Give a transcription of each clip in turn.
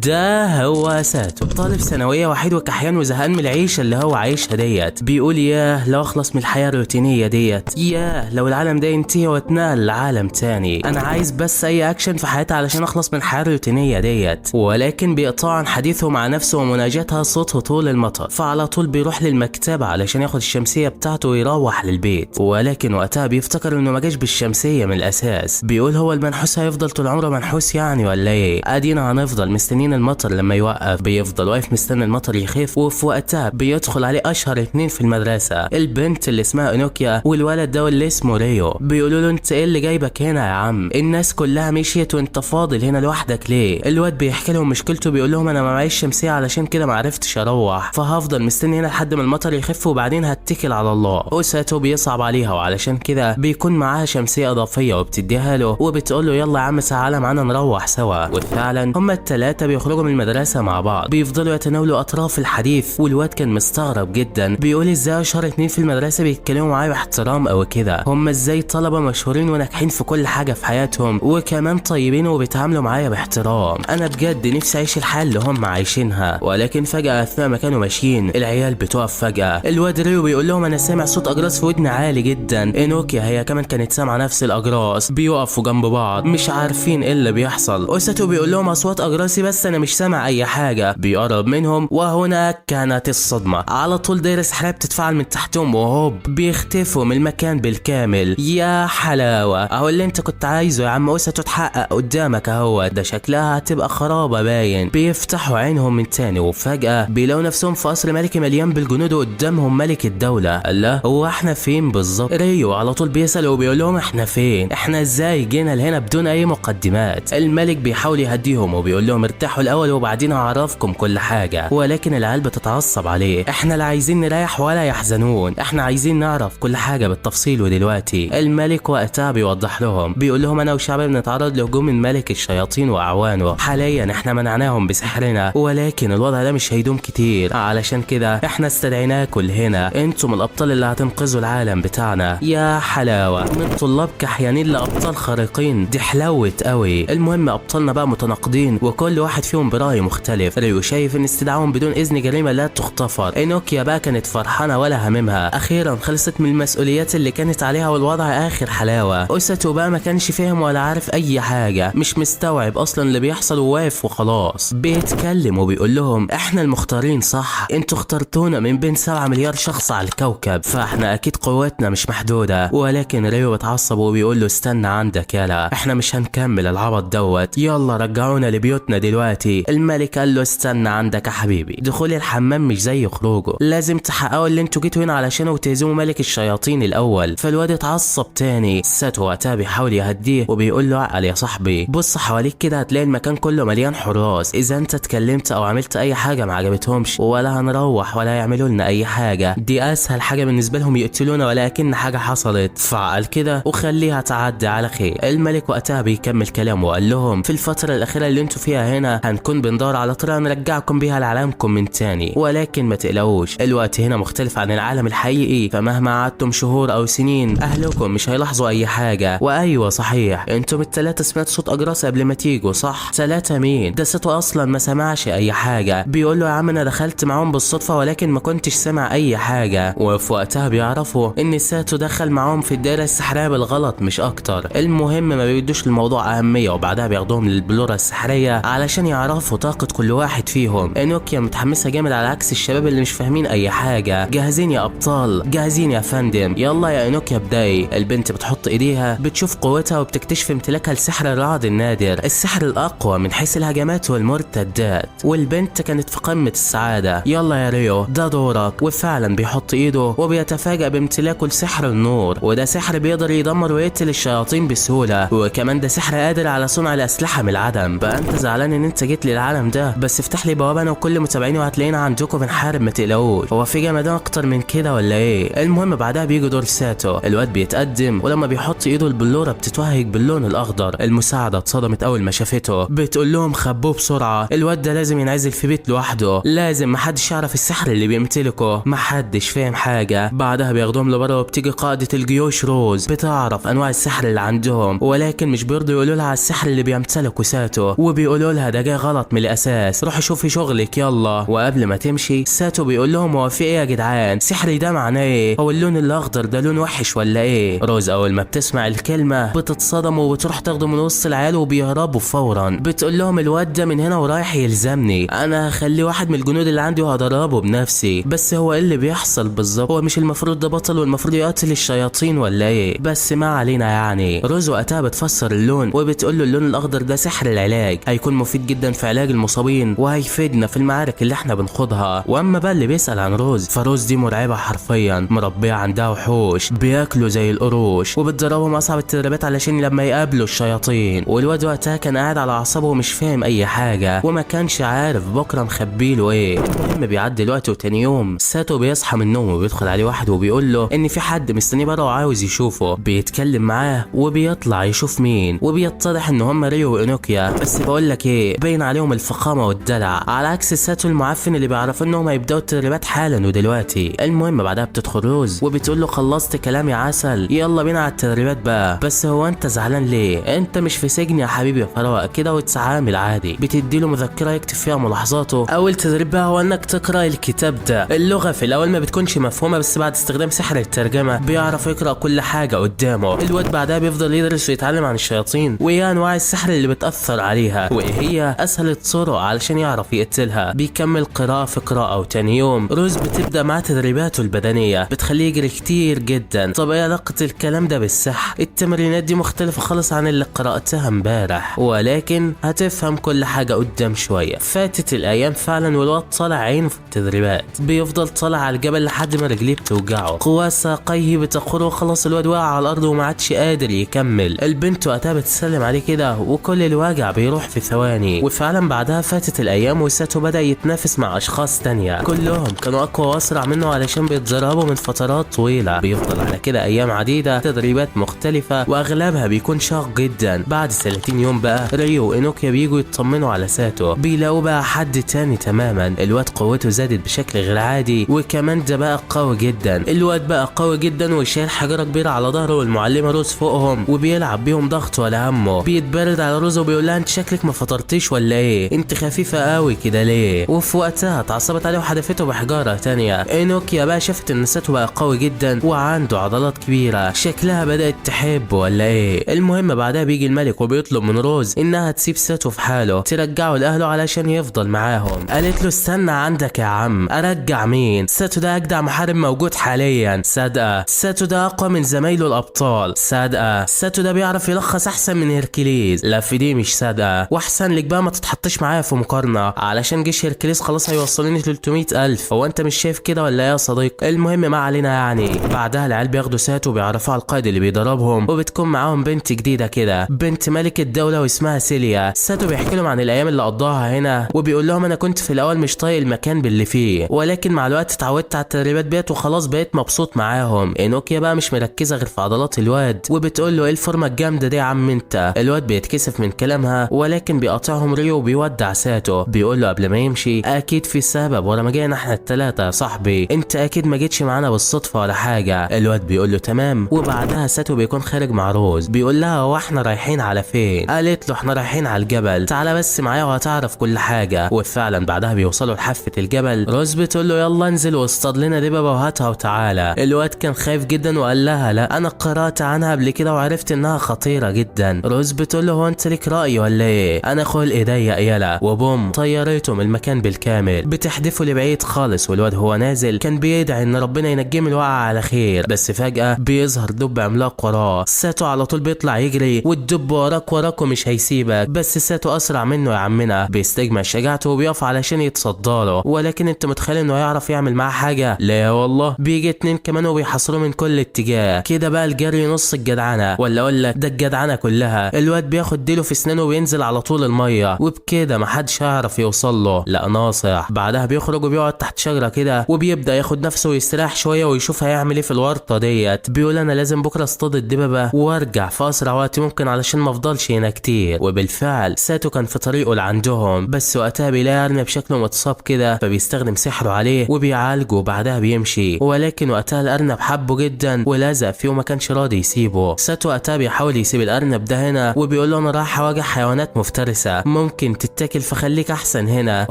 ده هو ساتو، طالب ثانويه وحيد وكحيان وزهقان من العيشه اللي هو عايشها ديت. بيقول ياه لو اخلص من الحياه الروتينيه ديت، ياه لو العالم ده ينتهي واتنقل لعالم تاني. انا عايز بس اي اكشن في حياتي علشان اخلص من الحياه الروتينيه ديت. ولكن بيقطع عن حديثه مع نفسه ومناجاتها صوته طول المطر، فعلى طول بيروح للمكتبه علشان ياخد الشمسيه بتاعته ويروح للبيت. ولكن وقتها بيفتكر انه ما جاش بالشمسيه من الاساس. بيقول هو المنحوس هيفضل طول عمره منحوس يعني ولا ايه؟ ادينا هنفضل مستنيين المطر لما يوقف. بيفضل واقف مستني المطر يخف، وفي وقتها بيدخل عليه اشهر اتنين في المدرسه، البنت اللي اسمها انوكيا والولد ده اللي اسمه ريو. بيقولوا له انت ايه اللي جايبك هنا يا عم؟ الناس كلها مشيت وانت فاضل هنا لوحدك ليه؟ الواد بيحكي لهم مشكلته، بيقول لهم انا ما معيش شمسيه علشان كده ما عرفتش اروح، فهفضل مستني هنا لحد ما المطر يخف وبعدين هتكل على الله. وساتو بيصعب عليها وعلشان كده بيكون معاها شمسيه اضافيه وبتديها له وبتقول له يلا يا عم تعالى معانا نروح سوا. وفعلا هما الثلاثه بيخرجوا من المدرسه مع بعض، بيفضلوا يتناولوا اطراف الحديث. والواد كان مستغرب جدا، بيقول ازاي اشهر اتنين في المدرسه بيتكلموا معايا باحترام او كده؟ هما ازاي طلبه مشهورين وناجحين في كل حاجه في حياتهم وكمان طيبين وبيتعاملوا معايا باحترام؟ انا بجد نفسي اعيش الحياه اللي هم عايشينها. ولكن فجاه اثناء ما كانوا ماشيين العيال بتقف فجاه. الواد ريو بيقول لهم انا سامع صوت اجراس في ودني عالي جدا. انوكيا هي كمان كانت سامعه نفس الاجراس. بيقفوا جنب بعض مش عارفين ايه اللي بيحصل. وساتو بيقول لهم اصوات اجراسي بس انا مش سامع اي حاجه. بيقرب منهم وهناك كانت الصدمه. على طول دايره سحريه بتتفاعل من تحتهم وهوب بيختفوا من المكان بالكامل. يا حلاوه، اهو اللي انت كنت عايزه يا عم ساتو اتحقق قدامك اهو. ده شكلها هتبقى خرابه باين. بيفتحوا عينهم من تاني وفجاه بيلاقوا نفسهم في قصر ملكي مليان بالجنود وقدامهم ملك الدوله. الله، هو احنا فين بالظبط؟ ريو على طول بيسال وبيقول لهم احنا فين؟ احنا ازاي جينا لهنا بدون اي مقدمات؟ الملك بيحاول يهديهم وبيقول لهم ارتاحوا الاول وبعدين هعرفكم كل حاجه. ولكن العيال بتتعصب عليه، احنا لا عايزين نريح ولا يحزنون، احنا عايزين نعرف كل حاجه بالتفصيل. ودلوقتي الملك وقتها بيوضح لهم، بيقول لهم انا وشعبي بنتعرض لهجوم من ملك الشياطين واعوانه. حاليا احنا منعناهم بسحرنا، ولكن الوضع ده مش هيدوم كتير، علشان كده احنا استدعيناكم لهنا. انتم الابطال اللي هتنقذوا العالم بتاعنا. يا حلاوه، من طلاب كحيانين لابطال خارقين، دي حلاوت قوي. المهم ابطالنا بقى متناقضين وكل واحد فيهم براي مختلف. ريو شايف ان استدعائهم بدون اذن جريمه لا تغتفر. انوكيا بقى كانت فرحانه ولا هممها، اخيرا خلصت من المسؤوليات اللي كانت عليها والوضع اخر حلاوه. ساتو بقى ما كانش فاهم ولا عارف اي حاجه، مش مستوعب اصلا اللي بيحصل وواقف وخلاص. بيتكلم وبيقول لهم احنا المختارين صح، انتوا اخترتونا من بين 7 مليار شخص على الكوكب، فاحنا اكيد قوتنا مش محدوده. ولكن ريو بتعصب وبيقول له استنى عندك يالا، احنا مش هنكمل العبط دوت، يلا رجعونا لبيوتنا دلوقتي. الملك قال له استنى عندك يا حبيبي، دخول الحمام مش زي خروجه، لازم تحققوا اللي انتوا جيتوا هنا علشانه وتهزموا ملك الشياطين الاول. فالواد اتعصب تاني. ساتو وقتها بيحاول يهديه وبيقول له عقل يا صاحبي، بص حواليك كده هتلاقي المكان كله مليان حراس، اذا انت اتكلمت او عملت اي حاجه ما عجبتهمش ولا هنروح ولا يعملوا لنا اي حاجه، دي اسهل حاجه بالنسبه لهم يقتلونا ولكن حاجه حصلت، فعل كده وخليها تعدي على خير. الملك وقتها بيكمل كلامه وقال لهم في الفتره الاخيره اللي انتوا فيها هنا هنكون بندور على طريقه نرجعكم بيها لعالمكم من تاني، ولكن ما تقلقوش الوقت هنا مختلف عن العالم الحقيقي، فمهما قعدتم شهور او سنين اهلكم مش هيلاحظوا اي حاجه. وايوه صحيح، انتم الثلاثه سمعتوا صوت اجراس قبل ما تيجوا صح؟ 3 مين؟ ده ساتو اصلا ما سمعش اي حاجه. بيقول له يا عم انا دخلت معاهم بالصدفه ولكن ما كنتش سامع اي حاجه. وفي وقتها بيعرفوا ان ساتو دخل معاهم في الدائره السحريه بالغلط مش اكتر. المهم ما بيدوش الموضوع اهميه وبعدها بياخدوهم للبلوره السحريه علشان يعرفوا طاقه كل واحد فيهم. انوكيا متحمسه جامد على عكس الشباب اللي مش فاهمين اي حاجه. جاهزين يا ابطال؟ جاهزين يا فندم. يلا يا انوكيا ابداي. البنت بتحط ايديها بتشوف قوتها وبتكتشف امتلاكها لسحر الرعد النادر، السحر الاقوى من حيث الهجمات والمرتدات. والبنت كانت في قمه السعاده. يلا يا ريو ده دورك. وفعلا بيحط ايده وبيتفاجأ بامتلاكه لسحر النور، وده سحر بيقدر يدمر ويقتل الشياطين بسهوله، وكمان ده سحر قادر على صنع الاسلحه من العدم. بقى انت زعلان ان انت جيت للعالم ده؟ بس افتح لي بوابه انا وكل متابعيني وهتلاقينا عندكم بنحارب ما تقلقوش. هو في جمدان اكتر من كده ولا ايه؟ المهم بعدها بيجي دور ساتو. الواد بيتقدم ولما بيحط ايده البلوره بتتوهج باللون الاخضر. المساعده اتصدمت اول ما شافته، بتقول لهم خبوه بسرعه، الواد ده لازم ينعزل في بيت لوحده، لازم محدش يعرف السحر اللي بيمتلكه. محدش فاهم حاجه. بعدها بياخدوهم لبره وبتيجي قائده الجيوش روز، بتعرف انواع السحر اللي عندهم ولكن مش بيرضوا يقولوا لها على السحر اللي بيمتلكه ساتو، وبيقولوا لها ده جاي غلط من الاساس، روحي شوفي شغلك يلا. وقبل ما تمشي ساتو بيقول لهم هو في ايه يا جدعان؟ سحري ده معناه ايه؟ هو اللون الاخضر ده لون وحش ولا ايه؟ روز اول ما بتسمع الكلمه بتتصدم وبتروح تاخده من وسط العيال وبيهربوا فورا. بتقول لهم الواد ده من هنا ورايح يلزمني، انا هخليه واحد من الجنود اللي عندي وهضربه بنفسي. بس هو ايه اللي بيحصل بالظبط؟ هو مش المفروض ده بطل والمفروض يقتل الشياطين ولا ايه؟ بس ما علينا يعني. روز وقتها بتفسر اللون وبتقول له اللون الاخضر ده سحر العلاج، هيكون مفيد جدا في علاج المصابين وهيفيدنا في المعارك اللي احنا بنخوضها. واما بقى اللي بيسأل عن روز، فروز دي مرعبه حرفيا، مربيه عندها وحوش بياكلوا زي القروش وبتدربهم اصعب التدريبات علشان لما يقابلوا الشياطين. والواد وقتها كان قاعد على اعصابه ومش فاهم اي حاجه وما كانش عارف بكره مخبيله ايه. المهم بيعدي الوقت وتاني يوم ساتو بيصحى من النوم وبيدخل عليه واحد وبيقول له ان في حد مستنيه بره وعاوز يشوفه. بيتكلم معاه وبيطلع يشوف مين، وبيتضح ان هم ريو واينوكيا. بس بقول لك ايه، باين عليهم الفخامه والدلع على عكس ساتو المعفن اللي بيعرفوا انهم هيبداوا التدريبات حالا ودلوقتي. المهم بعدها بتدخل روز وبتقول له خلصت كلام يا عسل، يلا بينا على التدريبات بقى. بس هو انت زعلان ليه؟ انت مش في سجن يا حبيبي يا فراء كده وتتعامل عادي. بتديله مذكره يكتب فيها ملاحظاته. اول تدريب بقى هو انك تقرا الكتاب ده. اللغه في الاول ما بتكونش مفهومه، بس بعد استخدام سحر الترجمه بيعرف يقرا كل حاجه قدامه. الواد بعدها بيفضل يدرس ويتعلم عن الشياطين وايه انواع السحر اللي بتاثر عليها وايه هي اسهل الطرق علشان يعرف يقتلها. بيكمل قراءه في قراءه. وتاني يوم روز بتبدا معاه تدريباته البدنيه، بتخليه يجري كتير جدا. طب ايه علاقه الكلام ده بالسحر؟ التمرينات دي مختلفه خالص عن اللي قراتها امبارح، ولكن هتفهم كل حاجه قدام شويه. فاتت الايام فعلا والواد طالع عينه في التدريبات، بيفضل طالع على الجبل لحد ما رجليه بتوجعه، قوى ساقيه بتقر وخلاص الواد واقع على الارض وما عادش قادر يكمل. البنت وقتها بتسلم عليه كده وكل الوجع بيروح في ثواني. وفعلا بعدها فاتت الايام وساتو بدا يتنافس مع اشخاص تانية كلهم كانوا اقوى واسرع منه علشان بيتدربوا من فترات طويله. بيفضل على كده ايام عديده تدريبات مختلفه واغلبها بيكون شاق جدا. بعد 30 يوم بقى ريو واينوكيا بيجوا يطمنوا على ساتو، بيلاقوا بقى حد تاني تماما. الواد قوته زادت بشكل غير عادي وكمان ده بقى قوي جدا. الواد بقى قوي جدا وشايل حجره كبيره على ظهره والمعلمه روز فوقهم وبيلعب بيهم ضغط ولا همه. بيتبرد على روز وبيقول لها انت شكلك ما فطرتيش ولا ايه؟ انت خفيفه قوي كده ليه؟ وفي وقتها اتعصبت عليه وحدفته بحجاره تانيه. اينوكيا بقى شافت ان ساتو بقى قوي جدا وعنده عضلات كبيره، شكلها بدات تحبه ولا ايه؟ المهم بعدها بيجي الملك وبيطلب من روز انها تسيب ساتو في حاله ترجعه لاهله علشان يفضل معاهم. قالت له استنى عندك يا عم، ارجع مين؟ ساتو ده اجدع محارب موجود حاليا. صادقه. ساتو ده اقوى من زمايله الابطال. صادقه. ساتو ده بيعرف يلخص احسن من هيركليز. لا في دي مش صادقه. واحسن لك بقى ما تتحطش معايا في مقارنه علشان جيش هيركليز خلاص هيوصلني 300,000. هو انت مش شايف كده ولا ايه يا صديق؟ المهم ما علينا يعني. بعدها العيال بياخدوا ساتو وبيعرفوا على القائد اللي بيدربهم وبتكون معاهم بنت جديده كده، بنت ملك الدوله واسمها سيليا. ساتو بيحكي لهم عن الايام اللي قضاها هنا وبيقول لهم انا كنت في الاول مش طايق المكان باللي فيه، ولكن مع الوقت اتعودت على التدريبات بيت وخلاص بقيت مبسوط معاهم. اينوكيا بقى مش مركزه غير في عضلات الواد وبتقول له ايه الفورمه الجامده دي يا عم انت؟ الواد بيتكسف من كلامها ولكن بيقاطعهم ريو وبيودع ساتو. بيقول له قبل ما يمشي اكيد في سبب ورا ما جينا احنا الثلاثه يا صاحبي، انت اكيد ما جيتش معانا بالصدفه ولا حاجه. الواد بيقول له تمام. وبعدها ساتو بيكون خارج مع روز، بيقول لها هو احنا رايحين على فين؟ قالت له احنا رايحين على الجبل، تعالى بس معايا وهتعرف كل حاجه. وفعلا بعدها بيوصلوا لحافه الجبل. روز بتقول له يلا انزل واصطاد لنا دببه وهاتها وتعالى. الواد كان خايف جدا وقال لها لا انا قرات عنها قبل كده وعرفت انها خطيره جدا. روز بتقول له هو انت ليك راي ولا ايه؟ انا خلقي ضيق يلا. وبوم طيرته من المكان بالكامل، بتحدفه لبعيد خالص. والواد هو نازل كان بيدعي ان ربنا ينجيه من الوقعه على خير، بس فجاه بيظهر دب عملاق وراه. ساتو على طول بيطلع يجري والدب وراك ومش هيسيبك، بس ساتو اسرع منه يا عمنا، بيستجمع شجاعته وبيقف علشان يتصدى له. ولكن انت متخيل انه يعرف يعمل معاه حاجه؟ لا والله، بيجي 2 كمان وبيحاصروه من كل اتجاه. كده بقى الجري نص الجدعنه، ولا اقول لك ده الجدعنه كلها. الواد بياخد ديله في اسنانه وينزل على طول الميه، وبكده محدش هيعرف يوصل له. لا ناصح. بعدها بيخرج وبيقعد تحت شجره كده وبيبدا ياخد نفسه ويستريح شويه ويشوف هيعمل ايه في الورطه ديت. بيقول انا لازم بكره اصطاد الدببه وارجع في اسرع وقت ممكن علشان ما افضلش هنا كتير. وبالفعل ساتو كان في طريقه لعندهم، بس وقتها بيلاقي ارنب شكله متصاب كده فبيستخدم سحره عليه وبيعالجه وبعدها بيمشي. ولكن وقتها الارنب حبه جدا ولزق فيه وما كانش راضي يسيبه. ساتو وقتها بيحاول يسيب الارنب ده هنا وبيقول له انا رايح اواجه حيوانات مفترسه ممكن تتاكل فخليك احسن هنا،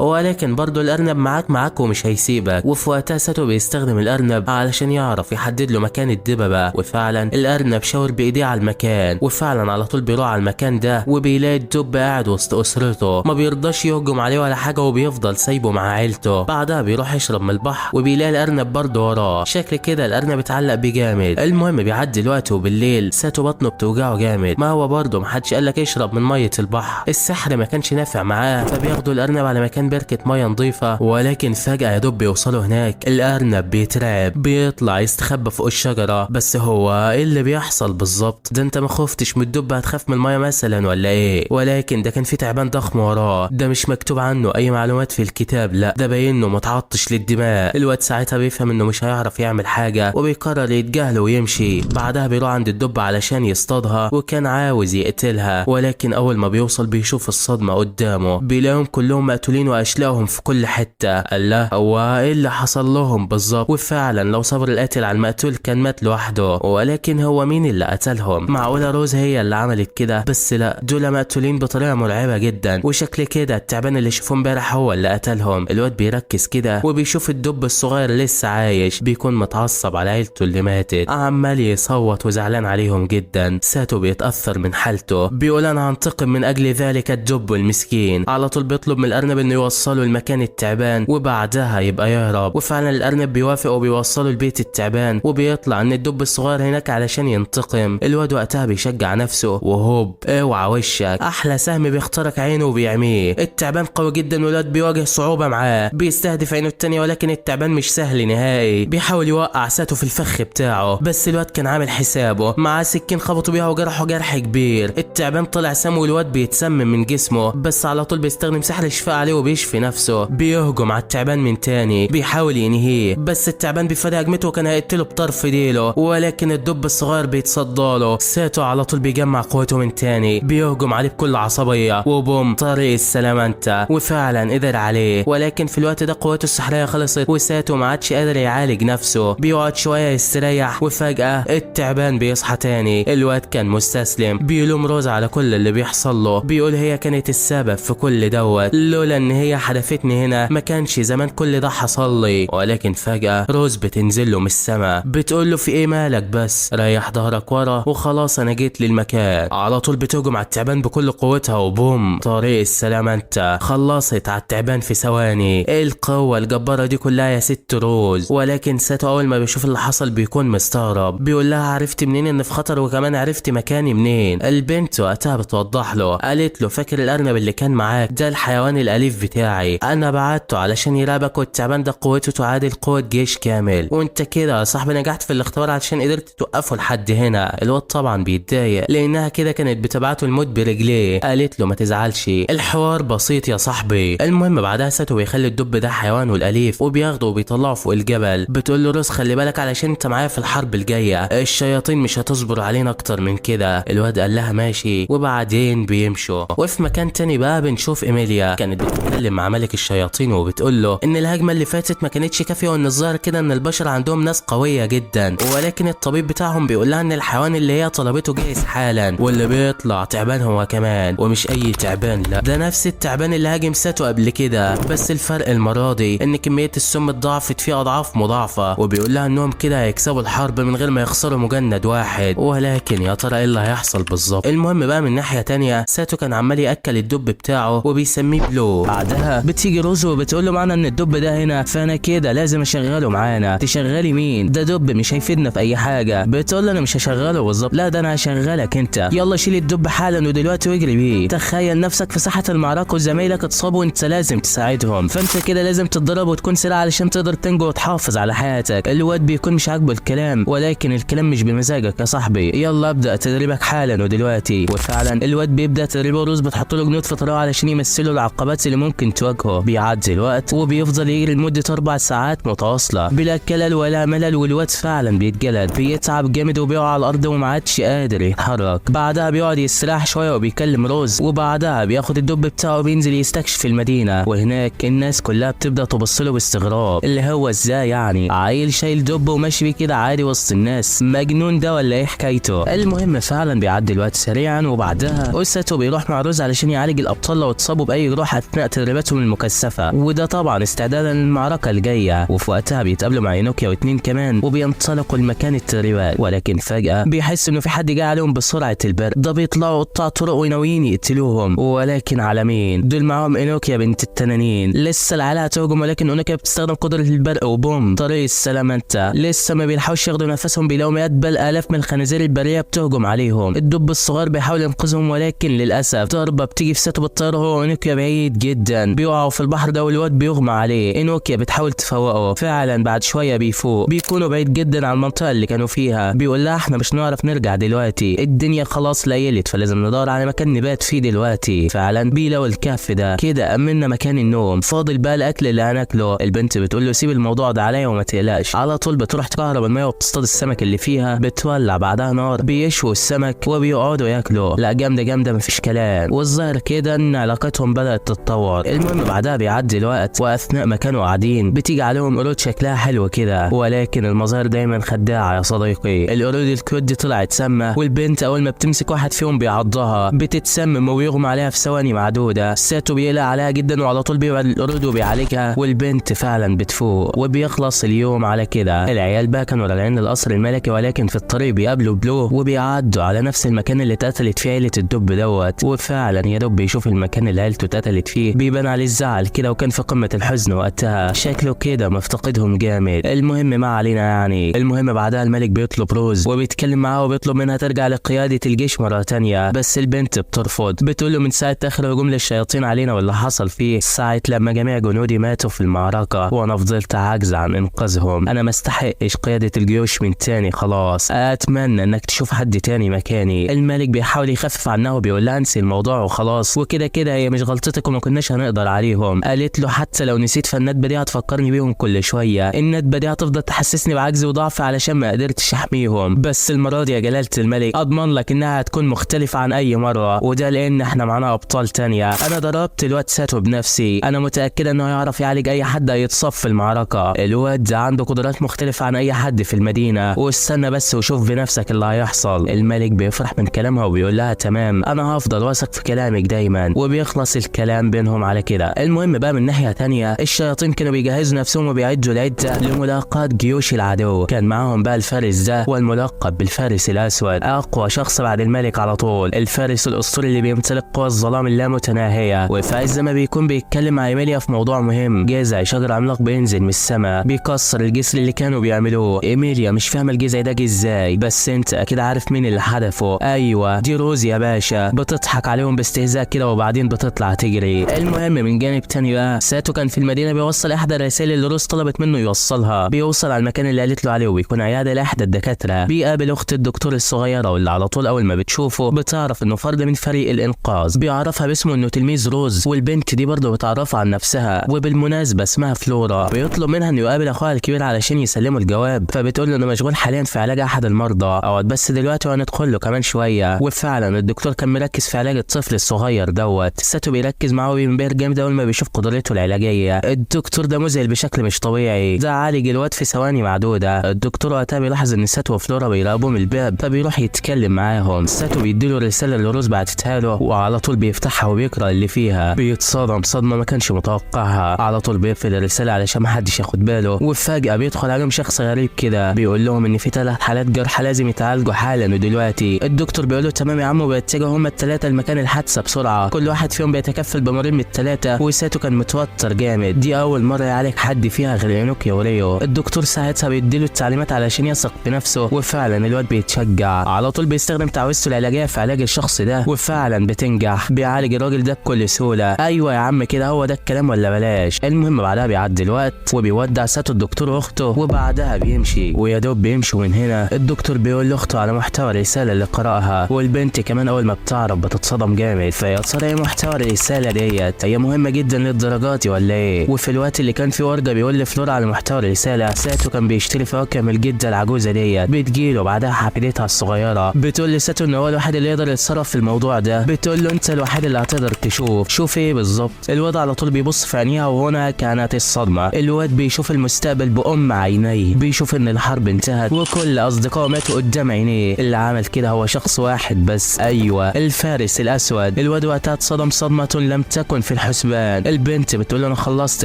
ولكن برضو الارنب معاك ومش هيسيبك. وفي وقتها ساتو بيستخدم الارنب علشان يعرف يحدد له مكان الدببة، وفعلا الارنب شاور بايديه على المكان، وفعلا على طول بيروح على المكان ده وبيلاقي الدب قاعد وسط اسرته، ما بيرضاش يهجم عليه ولا حاجه وبيفضل سايبه مع عيلته. بعدها بيروح يشرب من البحر وبيلاقي الارنب برضه وراه، شكل كده الارنب اتعلق بيه جامد. المهم بيعدي الوقت وبالليل ساتو بطنه بتوجعه جامد، ما هو برضه محدش قالك يشرب من ميه البحر، السحر ما كانش نافع معاه، فبياخدوا الارنب على مكان بركه ميه نظيفه. ولكن فجاه يا دوب بيوصلوا هناك الارنب بيترعب، بيطلع يستخبى فوق الشجره. بس هو ايه اللي بيحصل بالظبط؟ ده انت ما خفتش من الدب هتخاف من الميه مثلا ولا ايه؟ ولكن ده كان في تعبان ضخم وراه، ده مش مكتوب عنه اي معلومات في الكتاب، لا ده باين انه متعطش للدماء. الواد ساعتها بيفهم انه مش هيعرف يعمل حاجه وبيقرر يتجاهل ويمشي. بعدها بيروح عند الدب علشان يصطادها وكان عاوز يقتلها، ولكن اول ما بيوصل بيشوف الصدمه قدامه، بيلاقيهم كلهم مقتولين واشلاهم في كل حته. الله، هو ايه اللي حصل لهم بالظبط؟ وفعلا لو صبر القاتل على المقتول كان مات لوحده، ولكن هو مين اللي قتلهم؟ معقوله روز هي اللي عملت كده؟ بس لا، دول مقتولين بطريقه مرعبه جدا، وشكل كده التعبان اللي شافوه امبارح هو اللي قتلهم. الواد بيركز كده وبيشوف الدب الصغير لسه عايش، بيكون متعصب على عيلته اللي ماتت، عمال يصوت وزعلان عليهم جدا. ساتو بيتاثر من حالته، بيقول انا هنتقم من اجل ذلك الدب المسكين. على طول بيطلب من الارنب انه يوصله لمكان التعبان وبعدها يبقى يهرب، وفعلا الارنب بيوافق وبيوصله لبيت التعبان، وبيطلع ان الدب الصغير هناك علشان ينتقم. الواد وقتها بيشجع نفسه وهوب اوعى وشك، احلى سهم بيخترق عينه وبيعميه. التعبان قوي جدا والواد بيواجه صعوبه معاه، بيستهدف عينه التانية ولكن التعبان مش سهل نهائي، بيحاول يوقع ساتو في الفخ بتاعه، بس الواد كان عامل حسابه، معاه سكين خبطوا بيها وجرحه جرح كبير. التعبان طلع سم والواد بيتسمم من جسمه، بس على طول بيستخدم سحر الشفاء عليه وبيشفي نفسه. بيهجم على التعبان من تاني بيحاول ينهيه، بس التعبان بيفادي هجمته وكان هيقتله بطرف ديله، ولكن الدب الصغير بيتصداله. ساتو على طول بيجمع قوته من تاني، بيهجم عليه بكل عصبيه وبوم طريق السلامه انت، وفعلا قدر عليه. ولكن في الوقت ده قوته السحريه خلصت وساتو ما عادش قادر يعالج نفسه، بيقعد شويه يستريح وفجاه التعبان بيصحى تاني. الواد كان مستسلم، بيلوم روز على كل اللي بيحصل له، بيقول هي كانت السبب في كل دوت، لولا ان هي حدفتني هنا ما كانش زمان كل ده حصل لي. ولكن فجاه روز بتنزل له من السما، بتقول له في ايه مالك؟ بس ريح ظهرك ورا وخلاص انا جيت للمكان. على طول بتهجم على التعبان بكل قوتها وبوم طريق السلامه انت، خلصت على التعبان في ثواني. ايه القوه الجباره دي كلها يا ست روز؟ ولكن ساتو اول ما بيشوف اللي حصل بيكون مستغرب، بيقول لها عرفت منين ان في خطر وكمان عرفت مكاني منين؟ البنت وقتها بتوضح له، قالت له فاكر الارنب اللي كان معاك ده الحيوان الاليف بتاعي، انا بعته علشان يراقبك والتعبان ده قوته تعادل قوه جيش كامل، وانت كده يا صاحبي نجحت في الاختبار علشان قدرت توقفه لحد هنا. الواد طبعا بيتضايق لانها كده كانت بتبعته الموت برجليه. قالت له ما تزعلش الحوار بسيط يا صاحبي. المهم بعدها ساتو بيخلي الدب ده حيوانه الاليف وبياخده وبيطلعه فوق الجبل، بتقول له روز خلي بالك علشان انت معايا في الحرب الجايه، الشياطين مش هتصبر علينا اكتر من كده. الواد قال لها ماشي وبعدين بيمشوا. وفي مكان تاني بقى بنشوف ايميليا كانت بتتكلم مع ملك الشياطين وبتقول له ان الهجمه اللي فاتت ما كانتش كافيه وان الظاهر كده ان البشر عندهم ناس قويه جدا، ولكن الطبيب بتاعهم بيقول لها ان الحيوان اللي هي طلبته جاهز حالا، واللي بيطلع تعبان هو كمان، ومش اي تعبان لا ده نفس التعبان اللي هاجم ساتو قبل كده، بس الفرق المره دي ان كميه السم اتضاعفت فيه اضعاف مضاعفه، وبيقول لها انهم كده هيكسبوا الحرب من غير ما يخسروا مجند واحد. ولكن يا ترى ايه اللي هيحصل بالظبط؟ المهم بقى من ناحيه تانية ساتو كان عمال ياكل الدب بتاعه وبيسميه بلو. بعدها بتيجي روز وبتقول له معانا ان الدب ده هنا فانا كده لازم اشغله معانا. تشغلي مين؟ ده دب مش هيفيدنا في اي حاجه. بتقول له انا مش هشغله بالظبط، لا ده انا هشغلك انت، يلا شيل الدب حالا ودلوقتي واجري بيه. تخيل نفسك في ساحه المعركه وزمايلك اتصابوا وانت لازم تساعدهم، فانت كده لازم تتدرب وتكون سريع علشان تقدر تنجو وتحافظ على حياتك. الواد بيكون مش عاجبه الكلام، ولكن الكلام مش بمزاجك يا صاحبي، يلا ابدا تدريبك حالا ودلوقتي. وفعلا الواد بيبدا تدريبه، روز بتحط له جنود في طريقه علشان يمثلوا العقبات اللي ممكن تواجهه. بيعدي الوقت وبيفضل يجري لمده 4 ساعات متواصله بلا كلل ولا ملل، والواد فعلا بيتجلد، بيتعب جامد وبيقع على الارض وما عادش قادر يتحرك. بعدها بيقعد يستراح شويه وبيكلم روز، وبعدها بياخد الدب بتاعه وبينزل يستكشف المدينه، وهناك الناس كلها بتبدا تبص له باستغراب، اللي هو ازاي يعني عيل شايل دب وماشي بيه كده عادي وسط الناس، مجنون ده ولا ايه حكايته؟ المهم فعلا بيعدي الوقت سريعا، وبعدها ساتو بيروح مع روز علشان يعالج الابطال لو اتصابوا باي جروح اثناء تدريباتهم المكثفه، وده طبعا استعدادا للمعركه الجايه. وفي وقتها بيتقابلوا مع اينوكيا واتنين كمان وبينطلقوا لمكان التدريبات، ولكن فجاه بيحس انه في حد جاي عليهم بسرعه البرق. ده بيطلعوا قطاع طرق وناويين يقتلوهم، ولكن على مين؟ دول معاهم اينوكيا بنت التنانين. لسه العيال هتهجم، ولكن اينوكيا بتستخدم قدره البرق وبوم طريق السلامه. انت لسه ما بيلحقوش ياخدوا نفسهم بيلاقوا مئات بل الاف من الخنازير البريه بتهجم عليهم. الدب الصغير بيحاول ينقذهم، ولكن للاسف ضربه بتيجي في ساتو بالطياره هو واينوكيا بعيد جدا، بيقعوا في البحر ده والواد بيغمى عليه. اينوكيا بتحاول تفوقه، فعلا بعد شويه بيفوق. بيكونوا بعيد جدا عن المنطقه اللي كانوا فيها. بيقول لها احنا مش هنعرف نرجع دلوقتي، الدنيا خلاص ليلت، فلازم ندور على مكان نبات فيه دلوقتي. فعلا بيلاقوا الكهف ده كده امنا مكان النوم، فاضل بقى الاكل اللي هناكله. البنت بتقول له سيب الموضوع ده عليا وما تقلقش. على طول بتروح تكهرب الميه وبتصطاد السمك اللي فيها، بتولع بعدها نار بيشووا السمك وبيقعدوا ياكلوا. لا جامده جامده مفيش كلام. والظاهر كده ان علاقتهم بدات تتطور. المهم بعدها بيعدي الوقت، واثناء ما كانوا قاعدين بتيجي عليهم قرود شكلها حلو كده، ولكن المظاهر دايما خداعه يا صديقي. القرود الكود دي طلعت سامه، والبنت اول ما بتمسك واحد فيهم بيعضها بتتسمم وبيغمى عليها في ثواني معدوده. ساتو بيقلق عليها جدا وعلى طول بيبعد القرود وبيعالجها، والبنت فعلا بتفوق وبيخلص اليوم على كده. العيال بقى كانوا راجعين للقصر الملكي، ولكن في الطريق بيقابلوا بلو وبيعدوا على نفس المكان اللي اتقتلت فيه عيله الدب دوت. وفعلا يا دوب بيشوف المكان اللي عيلته اتقتلت فيه بيبان عليه الزعل كده، وكان في قمه الحزن وقتها، شكله كده مفتقدهم جامد. المهم ما علينا يعني. المهم بعدها الملك بيطلب روز وبيتكلم معاها وبيطلب منها ترجع لقياده الجيش مره تانية، بس البنت بترفض. بتقول له من ساعه اخر هجوم للشياطين علينا واللي حصل فيه، ساعه لما جميع جنودي ماتوا في المعركه وانا فضلت عاجز عن انقاذهم، انا ما استحقش قياده الجيوش من تاني، خلاص اتمنى انك تشوف حد تاني مكاني. الملك بيحاول يخفف عنها وبيقول لها انسي الموضوع وخلاص، وكده كده هي مش غلطتك وما كناش هنقدر عليهم. قالت له حتى لو نسيت فالندبه دي هتفكرني بيهم كل شويه، الندبه دي هتفضل تحسسني بعجز وضعف علشان ما قدرتش احميهم، بس المره دي يا جلاله الملك اضمن لك انها هتكون مختلفه عن اي مره، وده لان احنا معانا ابطال تانية. انا ضربت الواد ساتو بنفسي، انا متاكده انه هيعرف يعالج اي حد هيتصاب في المعركه. الواد ده عنده قدرات مختلفه عن اي حد في المدينه، واستنى بس وشوف بنفسك اللي هيحصل. الملك بيفرح من كلامها وبيقول لها تمام، انا هفضل واثق في كلامك دايما، وبيخلص الكلام بينهم على كده. المهم بقى من ناحيه تانية الشياطين كانوا بيجهزوا نفسهم وبيعدوا العده لملاقاه جيوش العدو. كان معاهم بقى الفارس ده والملقب بالفارس الاسود، اقوى شخص بعد الملك على طول، الفارس الاسطوري اللي بيمتلك قوى الظلام اللامتناهيه. وفي عز ما بيكون بيتكلم مع ايميليا في موضوع مهم، جذع شجر عملاق بينزل من السماء بيكسر الجسر اللي كانوا بيعملوه. ايميليا مش فاهمه الجذع ده جه ازاي، بس انت اكيد عارف مين اللي حدفه. ايوه دي روز يا باشا، بتضحك عليهم باستهزاء كده وبعدين بتطلع تجري. المهم من جانب تاني بقى ساتو كان في المدينه بيوصل احدى الرسائل اللي روز طلبت منه يوصلها. بيوصل على المكان اللي قالت له عليه وبيكون عياده لاحدى الدكاتره. بيقابل اخت الدكتور الصغيره واللي على طول اول ما بتشوفه بتعرف انه فرد من فريق الانقاذ. بيعرفها باسمه انه تلميذ روز، والبنت دي برضه بتعرفها عن نفسها وبالمناسبه اسمها فلورا. بيطلب منها انه يقابل اخوها الكبير علشان يسلمه الجواب، فبتقول له انه مشغول حاليا في علاج احد المرضى، اقعد بس دلوقتي وهندخل له كمان شويه. وفعلا الدكتور كان مركز في علاج الطفل الصغير دوت. ساتو بيركز معاه وبينبهر جامد اول ما بيشوف قدرته العلاجيه. الدكتور ده مذهل بشكل مش طبيعي، ده عالج الواد في ثواني معدوده. الدكتور وقتها بيلاحظ ان ساتو وفلورا بيراقبوا من الباب، فبيروح يتكلم معاهم. ساتو بيديله الرساله اللي روز بعتتها له، وعلى طول بيفتحها وبيقرا اللي فيها. بيتصدم صدمه ما كانش متوقعها، على طول بيقفل الرساله علشان ما حدش ياخد باله. وفجاه بيدخل عليهم شخص غريب كده بيقول لهم ان في 3 حالات جرح لازم يتعالجوا حالا ودلوقتي. الدكتور بيقول له تمام يا عم، وبيتجهوا هم ال3 لمكان الحادثه بسرعه، كل واحد فيهم بيتكفل بمريض من ال3. وساتو كان متوتر جامد، دي اول مره يعالج حد فيها غير اينوكيا وريو. الدكتور ساعتها بيديله التعليمات علشان يثق بنفسه، وفعلا الواد بيتشجع. على طول بيستخدم تعويذته العلاجيه في علاج الشخص ده، وفعلا بتنجح. بيعالج الراجل ده بكل سهوله. ايوه يا عم كده هو ده الكلام ولا بلاش. المهم بعدها بيعدي الوقت وبيودع ساتو الدكتور واخته، وبعدها بيمشي. ويا دوب بيمشوا من هنا الدكتور بيقول لاخته على محتوى الرساله اللي قراها، والبنت كمان اول ما بتعرف بتتصدم جامد. فيا ترى ايه محتوى الرساله ديت؟ هي مهمه جدا للدرجات ولا ايه؟ وفي الوقت اللي كان فيه ورده بيقول لفلورا على محتوى الرساله، ساتو كان بيشتري فواكه من الجده العجوزه ديت. بتجيله بعدها حفيدتها الصغيره بتقول لساتو ان هو الوحيد اللي يقدر يتصرف في الموضوع ده. بتقول له انت الوحيد اللي هتقدر تشوف. شوف ايه بالظبط؟ الواد على طول بيبص في عينيها، وهنا كانت الصدمه. الواد بيشوف المستقبل بأم عينيه، بيشوف ان الحرب انتهت وكل اصدقائه ماتوا قدام عينيه. اللي عمل كده هو شخص واحد بس، ايوه الفارس الاسود الواد وقتها اتصدم صدمة لم تكن في الحسبان. البنت بتقول له انا خلصت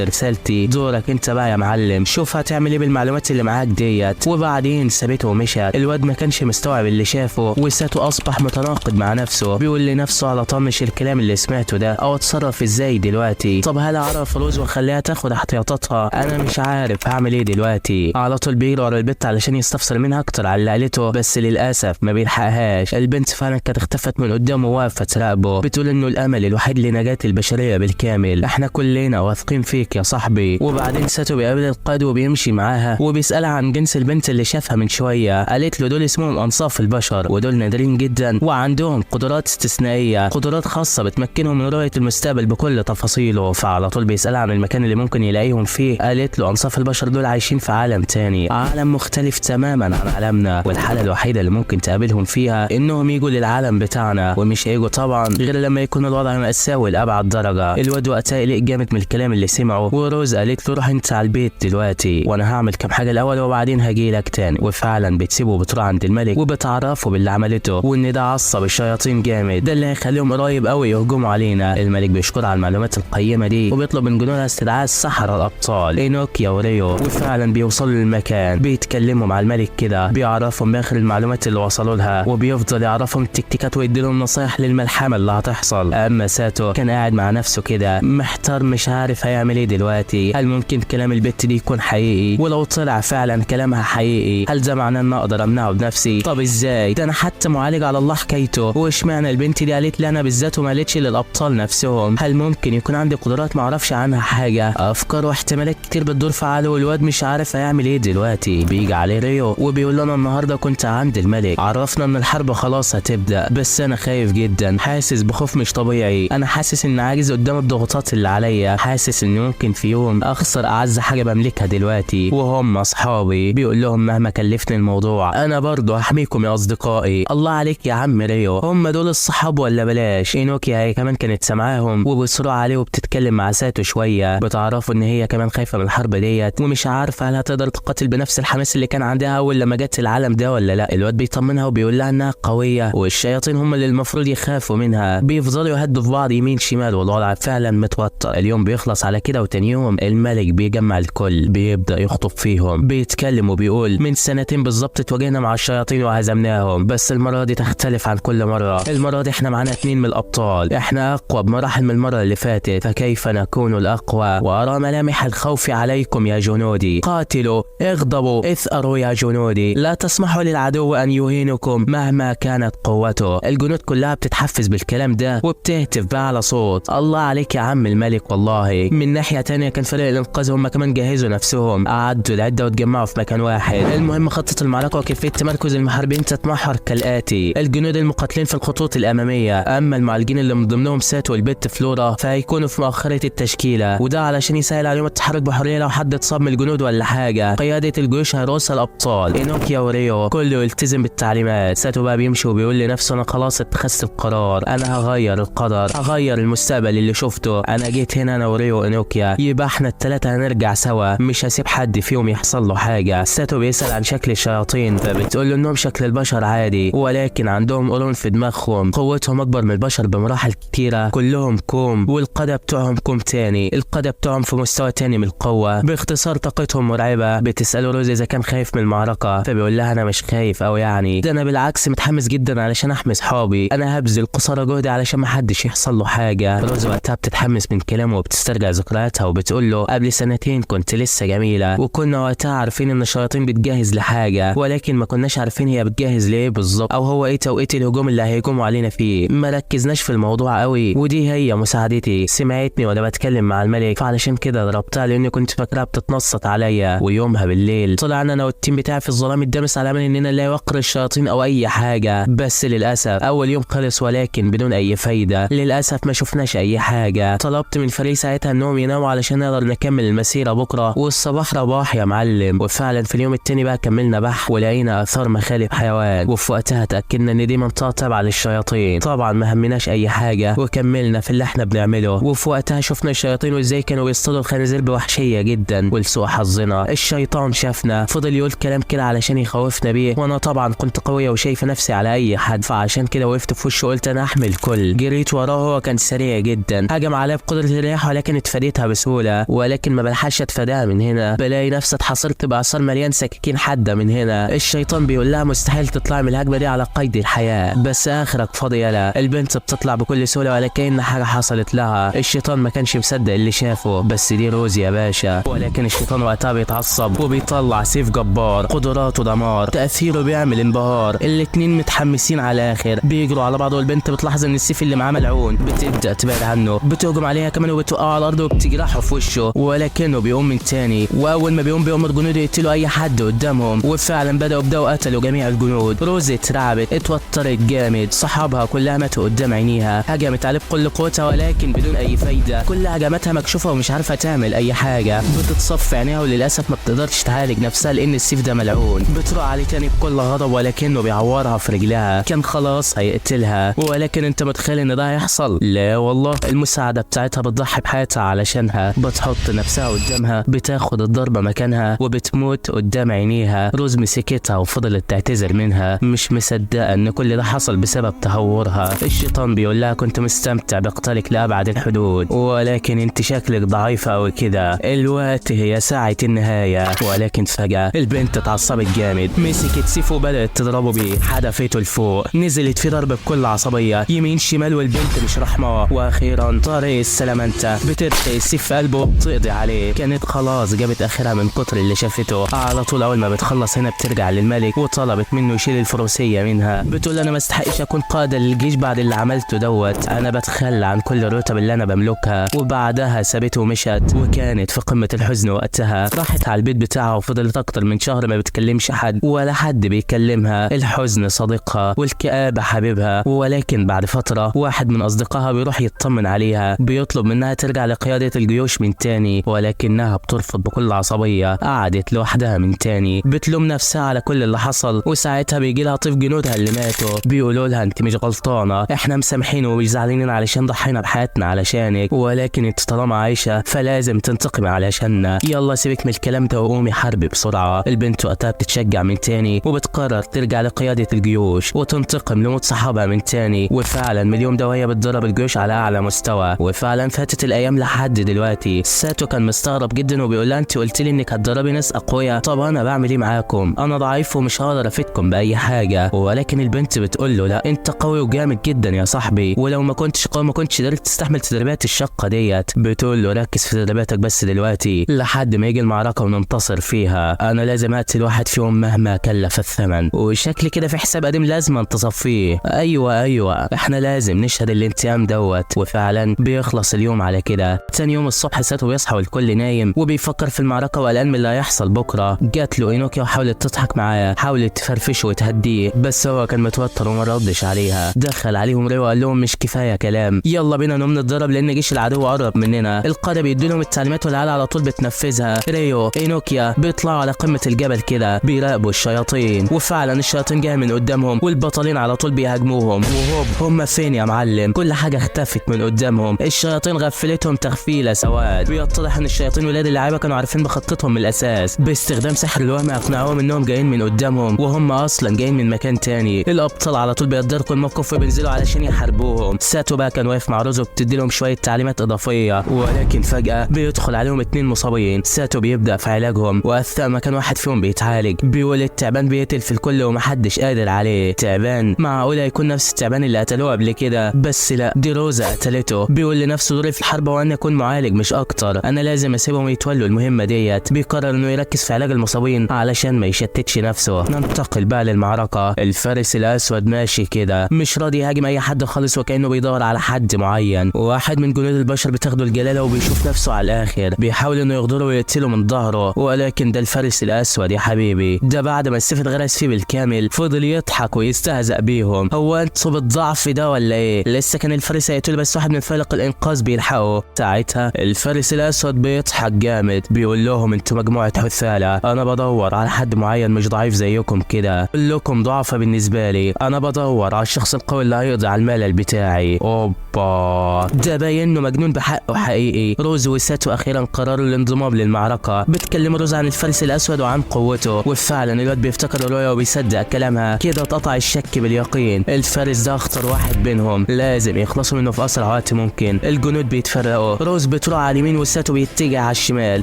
رسالتي، دورك انت بقى يا معلم، شوف هتعمل ايه بالمعلومات اللي معاك ديت. وبعدين سابته ومشى. الواد ما كانش مستوعب اللي شافه، وساته اصبح متناقض مع نفسه، بيقول لنفسه على طنش الكلام اللي سمعته ده، او اتصرف ازاي دلوقتي؟ طب هل اعرف روز واخليها تاخد احتياطاتها؟ انا مش عارف هعمل ايه دلوقتي. على طول بيجري ورا البنت علشان يستفسر منها اكتر على اللي قالته، بس للاسف ما بيلحقهاش. البنت فعلا كانت اختفت من قدامه واقفه تراقبه، بتقول انه الامل الوحيد لنجاة البشريه بالكامل، احنا كلنا واثقين فيك يا صاحبي. وبعدين ساتو بيقابل القائد وبيمشي معاها وبيسالها عن جنس البنت اللي شافها من شويه. قالت له دول اسمهم انصاف البشر، ودول نادرين جدا وعندهم قدرات استثنائيه، قدرات خاصه بتمكنهم من رؤيه المستقبل بكل تفاصيله. فعلى طول بيسالها عن المكان اللي ممكن يلاقيهم فيه. قالت له انصاف البشر دول عايشين في عالم تاني، عالم مختلف تماما عن عالمنا، والحاله الوحيده اللي ممكن تقابلهم فيها انهم يجوا للعالم بتاعنا، ومش هيجوا طبعا غير لما يكون الوضع مأساوي لأبعد درجه. الواد وقتها قلق جامد من الكلام اللي سمعه، وروز قالت له روح انت على البيت دلوقتي وانا هعمل كام حاجه الاول وبعدين هجيلك تاني. وفعلا بتسيبه وبتروح عند الملك وبتعرفه باللي عملته، وان ده عصب الشياطين جامد، ده اللي هيخليهم قريب قوي يهجموا علينا. الملك بيشكر على المعلومات القيمه دي وبيطلب من جنودها استدعاء السحرة الابطال اينوكيا وريو. وفعلا بيوصلوا للمكان، بيتكلموا مع الملك كده، بيعرفهم باخر المعلومات اللي وصلوا لها، وبيفضل يعرفهم التكتيكات ويديلهم نصايح للملحمه اللي هتحصل. اما ساتو كان قاعد مع نفسه كده محتار، مش عارف هيعمل ايه دلوقتي. هل ممكن كلام البت دي يكون حقيقي؟ ولو طلع فعلا كلامها حقيقي هل ده معناه ان اقدر امنعه بنفسي؟ طب ازاي؟ ده انا حتى معالج على الله حكايته، واشمعنى البنت دي قالت لي انا بالذات وما قالتش للابطال نفسهم؟ هل ممكن يكون عندي قدرات ما اعرفش عنها حاجه؟ افكار واحتمالات كتير بتدور في عقله، والواد مش عارف هيعمل ايه دلوقتي. بيجي عليه ريو وبيقول له انا النهارده كنت عند الملك، عرفنا ان الحرب خلاص هتبدا، بس انا خايف جدا، حاسس بخوف مش طبيعي، انا حاسس ان عاجز قدام الضغوطات اللي عليا، حاسس ان ممكن في يوم اخسر اعز حاجه بملكها دلوقتي وهم اصحابي. بيقول لهم مهما كلفني الموضوع انا برضه هحميكم يا اصدقائي. الله عليك يا عم ريو، هم دول الصحاب ولا بلاش؟ اينوكيا هي كمان كانت سامعاهم وبتسرع عليه وبتتكلم مع ساتو شويه، بتعرفوا ان هي كمان خايفه من الحرب ديت ومش عارفه هل هتقدر تقاتل بنفس الحماس اللي كان عندها اول لما جت العالم ده ولا لا. الواد بيطمنها وبيقول لها انها قويه والشياطين هم اللي المفروض يخافوا منها. بيفضلوا يهدوا في بعض يمين شمال والوضع فعلا متوتر. اليوم بيخلص على كده، وتاني يوم الملك بيجمع الكل، بيبدا يخطب فيهم، بيتكلم وبيقول من سنتين بالظبط اتواجهنا مع الشياطين وهزمناهم، بس المره دي تختلف عن كل مره. المره دي احنا معانا 2 من الابطال، احنا اقوى بمراحل من المره اللي فاتت، فكيف نكون الاقوى؟ وارى ملامح الخوف عليكم يا جنودي، قاتلوا اغضبوا اثأروا يا جنودي، لا تسمحوا للعدو ان يهينكم مهما كانت قوته. الجنود كلها بتتحفز بالكلام ده وبتهتف بأعلى صوت. الله عليك يا عم الملك والله. من ناحيه تانية كان فريق الانقاذ هم كمان جهزوا نفسهم، اعدوا العده واتجمعوا في مكان واحد. المهم خطه المعركه وكيفيه تمركز المحاربين تتمحور كالاتي: الجنود المقاتلين في الخطوط الاماميه، اما المعالجين اللي من ضمنهم ساتو والبت فلورا فهيكونوا في مؤخره التشكيله، وده علشان يسهل عليهم التحرك بحريه لو حد اتصاب من الجنود ولا حاجه. قياده الجيوش هيرقصها الابطال اينوكيا وريو، كله يلتزم بالتعليمات. ساتو بقى بيمشي وبيقول لنفسه انا خلاص اتخذت القرار، انا هغير القدر، هغير المستقبل اللي شفته، انا جيت هنا انا وريو اينوكيا، يبقى احنا الثلاثه هنرجع سوا، مش هسيب حد فيهم يحصل له حاجه. ساتو بيسال عن شكل الشياطين، فبتقول له انهم شكل البشر عادي ولكن عندهم قرون في دماغهم، قوتهم اكبر من البشر بمراحل كتيره، كلهم كوم والقاده بتوعهم كوم تاني، القاده بتوعهم في مستوى تاني من القوه، باختصار طاقتهم مرعبه. بتساله روز اذا كان خايف من المعركه، فبيقول لها انا مش خايف او يعني، ده انا بالعكس متحمس جدا علشان احمي صحابي، انا هبذل قصارى جهدي علشان ما حدش يحصل له حاجه. روز وقتها بتتحمس من كلامه وبتسترجع ذكرياتها وبتقول له قبل سنتين كنت لسه جميله، وكنا وقتها عارفين ان الشياطين بتجهز لحاجه ولكن ما كناش عارفين هي بتجهز ليه بالظبط، او هو ايه توقيت الهجوم اللي هيهجموا علينا فيه. ما ركزناش في الموضوع قوي، ودي هي مساعدتي، سمعتني وانا بتكلم مع الملك فعلشان كده ضربتها لاني كنت فاكرها بتتنصت عليا. ويومها بالليل طلعنا انا والتيم بتاعي في الظلام الدامس على امل اننا نلاقي وقر الشياطين او اي حاجه، بس للاسف اول يوم خلص ولكن بدون اي فايده، للاسف ما شفناش اي حاجه. طلبت من فريق ساعتها انهم يناموا علشان نقدر نكمل المسيره بكره، والصباح رباح يا معلم. وفعلا في اليوم التاني بقى كملنا بحث ولقينا اثار مخالب حيوان، وفي وقتها اتاكدنا ان دي منطقه تابعه للشياطين. طبعا ما همناش اي حاجه وكملنا في اللي احنا بنعمله، وفي وقتها شفنا الشياطين وازاي كانوا بيصطادوا الخنازير بوحشيه جدا. ولسوء حظنا الشيطان شافنا، فضل يقول كلام كده علشان يخوفنا بيه، وانا طبعا كنت قويه وشايفه نفسي على اي حد، فعشان كده وقفت في وشه وقلت انا احمي الكل. الكل. جريت وراه، هو كان سريع جدا، هجم عليا بقدرة الرياح ولكن اتفاديتها بسهولة، ولكن ما بلحقش اتفاداها. من هنا بلاقي نفسي اتحصرت باعصار مليان سكاكين حادة. من هنا الشيطان بيقول لها مستحيل تطلعي من الهجمة دي على قيد الحياة، بس اخرك فاضي. يلا البنت بتطلع بكل سهولة ولا كأن حاجة حصلت لها. الشيطان ما كانش مصدق اللي شافه، بس دي روزي يا باشا. ولكن الشيطان وقتها بيتعصب وبيطلع سيف جبار، قدراته دمار، تأثيره بيعمل انبهار. الاتنين متحمسين على الاخر، بيجروا على بعض، والبنت بتلاحظ ان السيف اللي معاه ملعون، بتبدأ تبعد عنه، بتهجم عليها كمان وبتوقعه على الارض وبتجرحه في وشه، ولكنه بيقوم من تاني. واول ما بيأمر جنوده يقتلوا اي حد قدامهم، وفعلا بدأوا قتلوا جميع الجنود. روزي اترعبت، اتوترت جامد، صحابها كلها ماتوا قدام عينيها، هجمت عليه بكل قوتها ولكن بدون اي فايده. كل هجماتها مكشوفه ومش عارفه تعمل اي حاجه، بتتصف عينيها وللاسف ما بتقدرش تعالج نفسها لان السيف ده ملعون. بتروح عليه تاني بكل غضب ولكنه بيعورها في رجلها، كان خلاص هيقتلها. ولكن انت متخيل ان ده هيحصل؟ لا والله، المساعده بتاعتها بتضحي بحياتها علشانها، بتحط نفسها قدامها، بتاخد الضربه مكانها وبتموت قدام عينيها. روز مسكتها وفضلت تعتذر منها، مش مصدقه ان كل ده حصل بسبب تهورها. الشيطان بيقول لها كنت مستمتع بقتالك لأبعد الحدود، ولكن انت شكلك ضعيفة اوي كده، الوقت هي ساعة النهاية. ولكن فجأة البنت اتعصبت جامد، مسكت سيف وبدأت تضربه بيه، حدفته لفوق، نزلت في ضرب بكل عصبية يمين شمال، والبنت مش رحمة. واخيرا طريق السلامنتا بترخي السيف في قلبه وبتقضي عليه. كانت خلاص جابت اخرها من كتر اللي شافته. على طول اول ما بتخلص هنا بترجع للملك وطلبت منه يشيل الفروسية منها. بتقول انا ما استحقش اكون قادة للجيش بعد اللي عملته دوت، انا بتخلى عن كل الرتب اللي انا بملكها. وبعدها سابته ومشت، وكانت في قمة الحزن وقتها. راحت على البيت بتاعها وفضلت اكتر من شهر ما بتكلمش حد ولا حد بيكلمها. الحزن صديقها والكآبة حبيبها. ولكن بعد فترة واحد من اصدقائها بيروح يطمن عليها، بيطلب منها ترجع لقيادة الجيوش من تاني، ولكنها بترفض بكل عصبية. قعدت لوحدها من تاني بتلوم نفسها على كل اللي حصل. وساعتها بيجي لها طيف جنودها اللي ماتوا، بيقولوا لها انت مش غلطانة، احنا مسامحين ومش زعلانين علشان ضحينا بحياتنا علشانك، ولكن انت طالما عايشة فلازم تنتقمي علشاننا. يلا سيبك من الكلام ده وقومي حربي بسرعة. البنت وقتها بتتشجع من تاني وبتقرر ترجع لقيادة الجيوش وتنتقم لموت صحابها من تاني. وفعلا من اليوم ده وهي بتدرب الجيوش على اعلى مستوى. وفعلا فاتت الايام لحد دلوقتي. ساتو كان مستغرب جدا وبيقول لها انت قلت لي انك هتدربي ناس اقوياء، طب انا بعمل ايه معاكم؟ انا ضعيف ومش هقدر افيدكم باي حاجة. ولكن البنت بتقول له لا، انت قوي وجامد جدا يا صاحبي، ولو ما كنتش قوي ما كنتش قدرت تستحمل تدريبات الشقة ديت. بتقول له ركز في تدريباتك بس دلوقتي لحد ما يجي المعركة وننتصر فيها. انا لازم اقتل واحد فيهم مهما كلف الثمن، وشكل كده في حساب قديم لازم تصفيه. ايوه احنا لازم نشهد الانتقام دوت. وفعلا بيخلص اليوم على كده. تاني يوم الصبح ساتو بيصحى والكل نايم وبيفكر في المعركة وقلقان من اللي هيحصل بكرة. جات له اينوكيا وحاولت تضحك معاه، حاولت تفرفشه وتهديه، بس هو كان متوتر وما ردش عليها. دخل عليهم ريو وقال لهم مش كفايه كلام، يلا بينا نقوم نتدرب لان جيش العدو قرب مننا. القاده بيدوا لهم التعليمات والعيال على طول بتنفذها. ريو اينوكيا بيطلعوا على قمه الجبل كده بيراقبوا الشياطين، وفعلا الشياطين جايه من قدامهم والبطلين على طول بيهاجموهم. وهوب هم فين يا معلم؟ كل حاجه اختفت من قدامهم. الشياطين غفلتهم تغفيله سواد. بيتضح ان الشياطين ولاد اللعيبه كانوا عارفين بخطتهم من الاساس. باستخدام سحر الوهم اقنعوهم انهم جايين من قدامهم وهم اصلا جايين من مكان تاني. الابطال على طول بيقدروا الموقف وبينزلوا علشان يحاربوهم. ساتو بقى كان واقف مع روزو بتدي لهم شويه تعليمات اضافيه. ولكن فجاه بيدخل عليهم 2 مصابين. ساتو بيبدا في علاجهم، واثناء ما كان واحد فيهم بيتعالج بيقول التعبان بيقتل في الكل ومحدش قادر عليه. تعبان؟ معقوله يكون نفس التعبان اللي قتلوه قبل كده؟ بس لا، دي روزا قتلته. بيقول لنفسه دوري في الحرب وان يكون معالج مش اكتر، انا لازم اسيبهم يتولوا المهمه ديت. بيقرر انه يركز في علاج المصابين علشان ما يشتتش نفسه. ننتقل بقى للمعركه. الفارس الاسود ماشي كده مش راضي يهاجم اي حد خالص وكانه بيدور على حد معين. واحد من جنود البشر بتاخده الجلاله وبيشوف نفسه على الاخر، بيحاول انه يغدره ويقتله من ظهره. ولكن ده الفارس الاسود يا حبيبي، ده بعد ما السيف اتغرس فيه بالكامل فضل يضحك ويستهزأ بيهم. هو انتوا بالضعف ده ولا ايه؟ لسه كان الفارس هيقتله بس واحد من فريق الانقاذ بيلحقه. ساعتها الفارس الاسود بيضحك جامد، بيقول لهم انتوا مجموعه حثاله، انا بدور على حد معين مش ضعيف زيكم كده، كلكم ضعفة بالنسبه لي، انا بدور على الشخص القوي اللي هيقضي على الملل بتاعي. اوبا، ده باين انه مجنون بحقه حقيقي. روز وساتو اخيرا قرروا الانضمام للمعركه. بتكلم روز عن الفارس الاسود وعن قوته، وفعلا الواد بيفتكر رؤيا وبيصدق كلامها. كده اتقطع الشك باليقين، الفارس ده اخطر واحد بينهم، لازم يخلصوا منه في اسرع وقت ممكن. الجنود بيتفرقوا، روز بتروح على اليمين وساتو بيتجه على الشمال.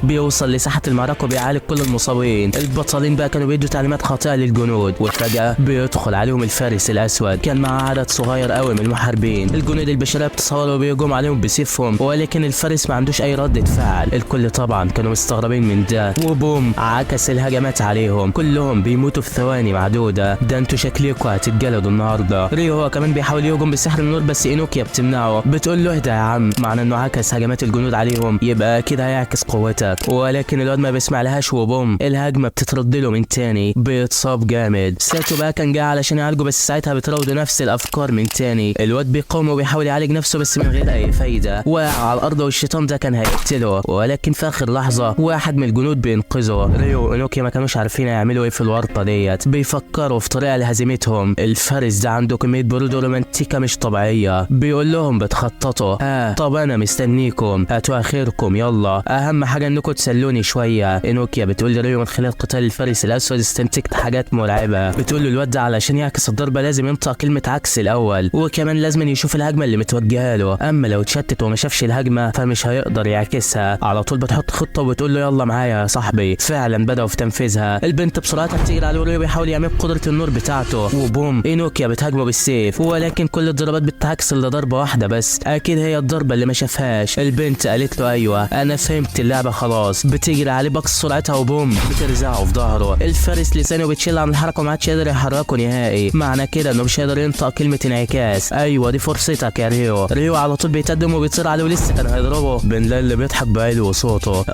بيوصل لساحه المعركه وبيعالج كل المصابين. البطلين بقى كانوا بيدوا تعليمات خاطئه للجنود، وفجاه بيدخل عليهم الفارس الاسود. كان معاه عدد صغير قوي من المحاربين. الجنود البشريه بتصوروا وبيهجم عليهم بسيفهم، ولكن الفارس ما عندوش اي ردة فعل. الكل طبعا كانوا مستغربين من ده، وبوم عكس الهجمات عليهم. كلهم بيموتوا في ثواني معدوده. ده انتوا شكلكوا هتتجلدوا النهارده. ريو هو كمان بيحاول يهجم بسحر النور، بس اينوكيا بتمنعه. بتقول له اهدى يا عم، معنى انه عكس هجمات الجنود عليهم يبقى كده هيعكس قوتك. ولكن الواد ما بيسمع لهاش، وبوم الهجمه بتترد له من تاني. بيتصاب جامد. ساتو بقى كان جاي علشان يعالجه، بس ساعتها بتراوده نفس الافكار من تاني. الواد بيقاوم وبيحاول يعالج نفسه بس من غير اي فايده. وقع على الارض والشيطان ده كان هيقتله، ولكن في اخر لحظه واحد من الجنود بينقذه. ريو واينوكيا ما كانوش عارفين يعملوا ايه في الورطه ديت. بيفكروا في طريقه لهزيمتهم. الفارس ده عنده كميه برود ورومانتيكا مش طبيعيه. بيقول لهم بتخططوا، طب انا مستنيكم، هاتوا اخركم يلا، اهم حاجه انكم تسلوني شويه. اينوكيا بتقول لريو من خلال قتال الفارس الاسود استنتجت حاجات مرعبه. بتقول له الواد ده علشان يعكس الضربه لازم ينطق كلمه عكس الاول، وكمان لازم يشوف الهجمه اللي متوجهه له. اما لو اتشتت وما شافش الهجمه فمش هيقدر يعكسها. على طول بتحط خطه وبتقول له يلا معايا يا صاحبي. فعلا بداوا في تنفيذها. البنت بسرعتها بتجري على ريو بيحاول يعمل قدره النور بتاعته، وبوم اينوكيا بتهاجمه بالسيف. ولكن كل الضربات بتعكس الا ضربه واحده بس، اكيد هي الضربه اللي ما شافهاش. البنت قالت له ايوه انا فهمت اللعبه خلاص. بتجري عليه باقصى سرعتها وبوم بترزعه في ظهره. الفارس لسانه بتشيل عن الحركه وما عادش قادر يحركه نهائي. معنى كده انه مش قادر ينطق كلمه انعكاس. ايوه دي فرصتك يا ريو. ريو على طول بيتقدم وبيطير عليه ولسه كان هيضربه. بنلاقي اللي بيضحك بعلو صوته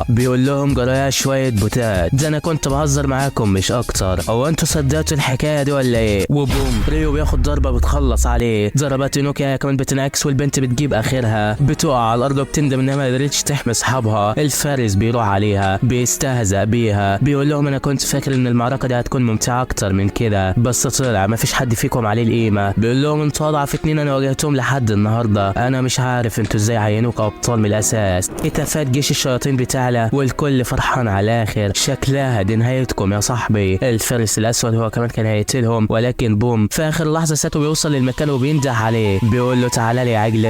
بيقول لهم جرايا شويه بوتات، ده انا كنت بهزر معاكم مش اكتر. هو انتوا صدقتوا الحكايه دي ولا ايه؟ وبوم ريو بياخد ضربه بتخلص عليه. ضربات اينوكيا كمان بتنعكس والبنت بتجيب اخرها. بتقع على الارض وبتندم انها ما قدرتش تحمي اصحابها. الفارس بيروح عليها بيستهزأ بيها. بيقول لهم انا كنت فاكر ان المعركه دي هتكون ممتعه اكتر من كده، بس طلع ما فيش حد فيكم عليه القيمه. بيقول لهم انتوا اضعف اتنين انا واجهتهم لحد النهارده. انا مش عارف انتوا ازاي عينوك ابطال من الاساس. هتافات جيش الشياطين بتعلى والكل فرحان على الاخر. شكلها دي نهايتكم يا صاحبي. الفارس الاسود هو كمان كان هيقتلهم، ولكن بوم في اخر لحظه ساتو بيوصل للمكان وبينده عليه. بيقول له تعالى لي يا عجل،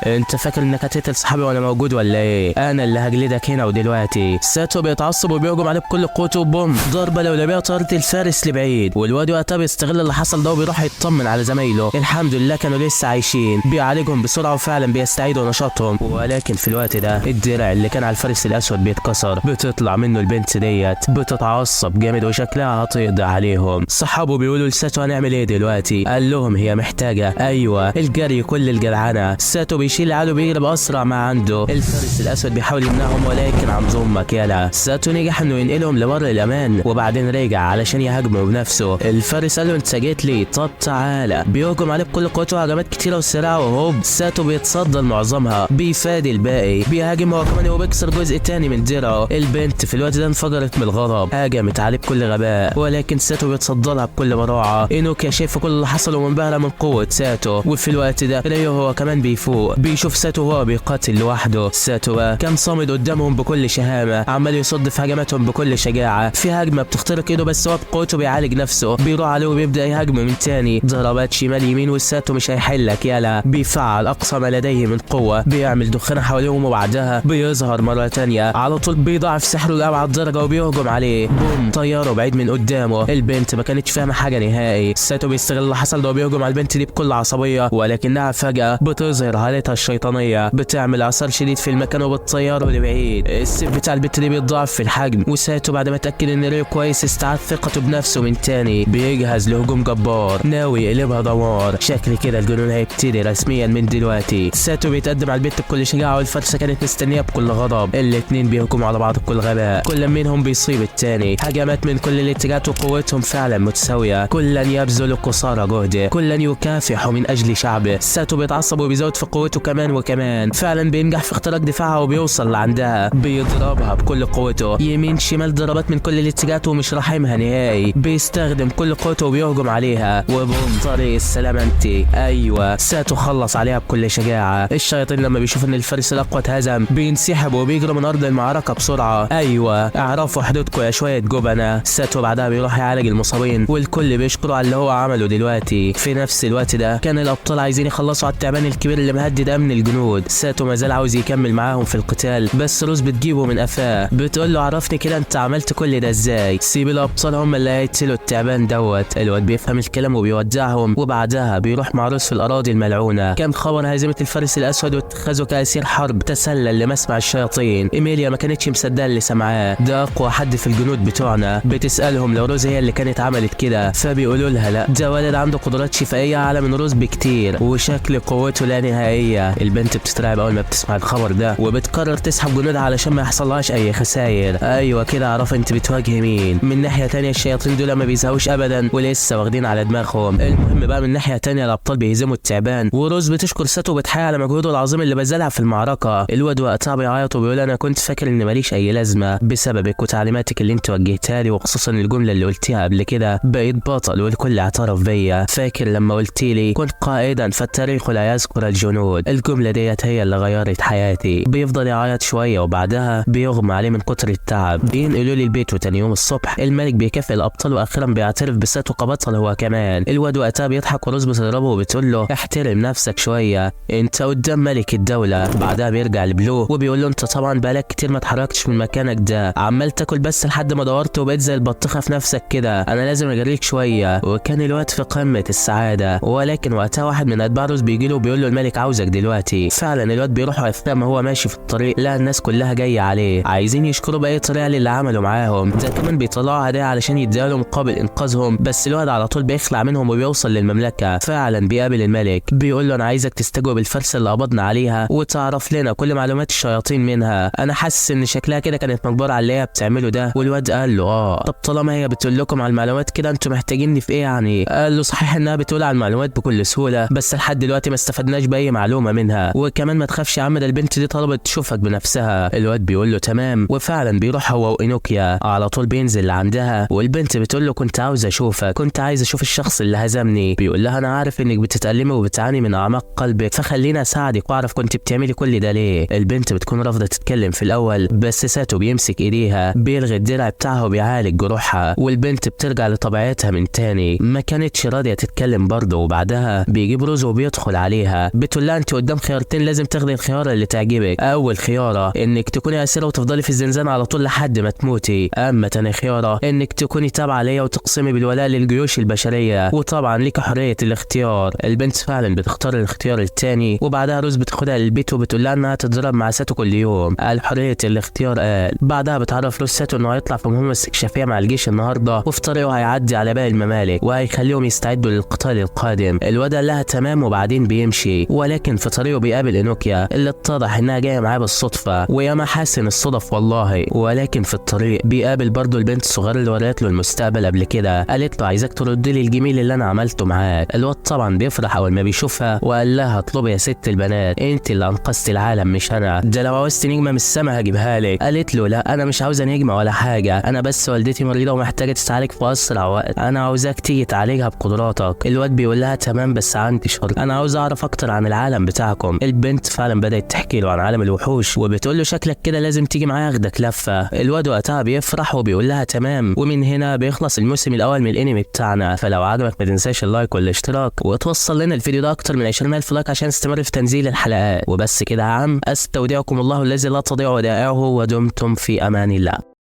انت فاكر انك هتقتل صاحبي وانا موجود ولا ايه؟ انا اللي هجلدك هنا ودلوقتي. ساتو بيتعصب وبيهجم عليه بكل قوته. بوم ضربه لولبيه طارت الفارس لبعيد. والواد وقتها بيستغل اللي حصل ده وبيروح يطمن على زمايله. الحمد لله كانوا لسه عايشين. بيعالجهم بسرعه وفعلا بيستعيدوا نشاطهم. ولكن في الوقت ده الدرع اللي كان على الفارس الاسود بيتكسر. بتطلع منه البنت ديت بتتعصب جامد وشكلها هتقضي عليهم. صحابه بيقولوا لساتو هنعمل ايه دلوقتي؟ قال لهم هي محتاجه ايوه الجري كل الجدعنه. ساتو بيشيل عدو بيجري باسرع ما عنده. الفارس الاسود بيحاول يمنعهم ولكن عم ظلمك يلا. ساتو نجح انه ينقلهم لبر الامان وبعدين رجع علشان يهاجمه بنفسه. الفارس قال له انت جيت لي، طب تعالى. بيهجم عليه بكل قوته هجمات كتيره وسريعه وهوب ساتو بيتصدى لمعظمها. بيفادي الباقي. بيهاجم هو كمان وبيكسر جزء تاني من درعه. البنت في الوقت ده انفجرت من الغضب، هاجمت عليه بكل غباء ولكن ساتو بيتصدى لها بكل براعه. اينوكيا شايف كل اللي حصل ومنبهره من قوه ساتو. وفي الوقت ده ريو هو كمان بيفوق، بيشوف ساتو وهو بيقاتل لوحده. ساتو بقى كان صامد قدامهم بكل شهامه، عمال يصد في هجماتهم بكل شجاعه. في هجمه بتخترق ايده بس هو بقوته بيعالج نفسه. بيروح عليه وبيبدا يهاجمه من تاني. ضربات شمال يمين والساتو مش هيحلك يلا. بيفعل اقصى ما لديه من قوه، بيعمل دخان حواليهم وبعدها بيظهر مره تانيه. على طول بيضاعف سحره لأبعد درجه وبيهجم عليه. بوم طياره بعيد من قدامه. البنت ما كانتش فاهمه حاجه نهائي. ساتو بيستغل اللي حصل ده وبيهجم على البنت دي بكل عصبيه، ولكنها فجاه بتظهر هالتها الشيطانيه، بتعمل اثر شديد في المكان وبتطيره لبعيد. السيف بتاع البنت دي بيتضاعف في الحجم، وساتو بعد ما اتاكد ان ريو كويس استعاد ثقته بنفسه من تاني. بيجهز لهجوم جبار ناوي يقلبها دمار. شكل كده الجنون هيبتدي رسميا من دلوقتي. ساتو بيتقدم على البنت بكل شجاعه والفرسه كانت مستنيه بكل غضب. الاتنين بيهجموا على بعض بكل غباء، كل منهم بيصيب التاني. هجمات من كل الاتجاهات وقوتهم فعلا متساويه. كلا يبذل قصارى جهده، كلا يكافح من اجل شعبه. ساتو بيتعصب وبيزود في قوته كمان وكمان. فعلا بينجح في اختراق دفاعها وبيوصل لعندها. بيضربها بكل قوته يمين شمال، ضربات من كل الاتجاهات ومش راحمها نهائي. بيستخدم كل قوته وبيهجم عليها وبوم طريق السلامه انت. ايوه ساتو خلص عليها بكل شجاعه. الشياطين لما بيشوف ان الفارس الاقوى اتهزم بينسحب وبيجروا من ارض المعركه بسرعه. ايوه اعرفوا حدودكم يا شويه جبنه. ساتو بعدها بيروح يعالج المصابين والكل بيشكروا على اللي هو عمله دلوقتي. دلوقتي. في نفس الوقت ده كان الابطال عايزين يخلصوا على التعبان الكبير اللي مهدد امن الجنود. ساتو ما زال عاوز يكمل معاهم في القتال، بس روز بتجيبه من قفاه، بتقول له عرفني كده انت عملت كل ده ازاي؟ سيب الابطال هم اللي هيقتلوا التعبان دوت. الواد بيفهم الكلام وبيودعهم، وبعدها بيروح مع روز في الاراضي الملعونه. كان خبر هزيمه الفارس الاسود واتخاذه كاسير حرب تسلل لمسمع الشياطين. ايميليا ما كانتش مصدقه اللي سمعاه، ده اقوى حد في الجنود بتوعنا. بتسالهم لو روز هي اللي كانت عملت كده، فبيقولوا لها لا، ده ولد عنده قدرات شفائيه اعلى من روز بكتير وشكل قوته لا نهائيه. البنت بتترعب اول ما بتسمع الخبر ده، وبتقرر تسحب جنودها علشان ما يحصلهاش اي خسائر. ايوه كده عرف انت بتواجهي مين. من ناحيه تانية الشياطين دول ما بيزهقوش ابدا ولسه واخدين على دماغهم. المهم بقى من ناحيه تانية الابطال بيهزموا التعبان، وروز بتشكر ساتو وبتحيي على مجهوده العظيم اللي بذلها في المعركه. الواد وقتها بيعيط وبيقول انا كنت فاكر ان ماليش اي لازمه بسببك وتعليماتك اللي انت وجهتها لي، وخصوصا الجمله اللي قلتيها قبل كده، بقيت بطل والكل اعترف بيا. فاكر لما قلت لي كنت قائدا فالتاريخ لا يذكر الجنود؟ الجمله ديت هي اللي غيرت حياتي. بيفضل يعيط شويه وبعدها بيغمى عليه من كتر التعب. بينقلوا لي البيت، وتاني يوم الصبح الملك بيكافئ الابطال واخيرا بيعترف بساتو كبطل هو كمان. الواد وقتها بيضحك وروز بتضربه وبتقول له احترم نفسك شويه، انت قدام ملك الدوله. بعدها بيرجع لبلو وبيقول له انت طبعا بقالك كتير ما اتحركتش من مكانك ده، عمال تاكل بس لحد ما دورت وبقيت زي البطيخه في نفسك كده، انا لازم اجريك شويه. وكان الواد في قمه السعاده، ولكن وقتها واحد من اتباع روز بيجي له وبيقول له الملك عاوزك دلوقتي. فعلا الواد بيروح، واثناء ما هو ماشي في الطريق لقى الناس كلها جايه عليه عايزين يشكروا باي طريقه للي عملوا معاهم، ده كمان بيطلعوا هدايا علشان يديها له مقابل انقاذهم. بس الواد على طول بيخلع منهم وبيوصل للمملكه. فعلا بيقابل الملك، بيقول له انا عايزك تستجوب الفرسه اللي قبضنا عليها وتعرف لنا كل معلومات الشياطين منها، انا حاسس ان شكلها كده كانت مجبره على اللي هي بتعمله ده. والواد قال له طب طالما هي بتقول لكم على المعلومات كده انتوا محتاجيني في ايه يعني؟ قال له صحيح انها بتقول على المعلومات بكل سهوله، بس لحد دلوقتي ما استفدناش باي معلومه منها، وكمان ما تخافش يا عم ده البنت دي طلبت تشوفك بنفسها. الواد بيقول له تمام، وفعلا بيروح هو وإينوكيا على طول بينزل لعندها، والبنت بتقول له كنت عاوز اشوفك، كنت عايز اشوف الشخص اللي هزمني. بيقول لها انا عارف انك بتتألمي وبتعاني من اعماق قلبك، فخليني اساعدك واعرف كنت بتعملي كل ده ليه. البنت بتكون رافضه تتكلم في الاول، بس ساتو بيمسك ايديها بيلغي الدرع بتاعها وبيعالج جروحها، والبنت بترجع لطبيعتها من تاني. ما كانتش راضيه تتكلم برضه، وبعدها بيجيب روز وبيدخل عليها بتقول لها انت قدام خيارتين لازم تاخدي الخيار اللي تعجبك. اول خياره انك تكوني اسيره وتفضلي في الزنزانه على طول لحد ما تموتي، اما تاني خياره انك تكوني تابعه ليا وتقسمي بالولاء للجيوش البشريه، وطبعا ليك حريه الاختيار. البنت فعلا بتختار الاختيار التاني، وبعدها روز بتاخدها للبيت وبتقول لها انها تتدرب مع ساتو كل يوم. قال حريه الاختيار قال. بعدها بتعرف روز ساتو انه هيطلع في مهمه استكشافيه مع الجيش النهارده، وفي طريقه هيعدي على باقي الممالك وهيخليهم يستعدوا للقتال القادم. الواد قال لها تمام وبعدين بيمشي، ولكن في طريقه بيقابل إينوكيا اللي اتضح انها جايه معاه بالصدفه، ويا محاسن الصدف والله. ولكن في الطريق بيقابل برضه البنت الصغيره اللي وريت له المستقبل قبل كده، قالت له عايزك ترد لي الجميل اللي انا عملته معاك. الواد طبعا بيفرح اول ما بيشوفها، وقال لها اطلبي يا ست البنات، انت اللي انقذتي العالم مش انا، ده لو عاوزت نجمه من السما هجيبها لك. قالت له لا انا مش عاوزه نجمه ولا حاجه، انا بس والدتي مريضه ومحتاجه تتعالج في اسرع وقت، انا عاوزاك تيجي تعالجها بقدراتك. الواد بيقول لها تمام بس عندي شرط، انا عاوز اعرف اكتر عن العالم بتاعكم. البنت فعلا بدات تحكي له عن عالم الوحوش، وبتقول له شكلك كده لازم تيجي معايا اخدك لفه. الواد وقتها بيفرح وبيقول لها تمام. ومن هنا بيخلص الموسم الاول من الانمي بتاعنا، فلو عجبك ما تنساش اللايك والاشتراك، وتوصل لنا الفيديو ده اكتر من 20,000 لايك عشان نستمر في تنزيل الحلقات. وبس كده يا عم، استودعكم الله الذي لا تضيع ودائعه، ودمتم في امان الله.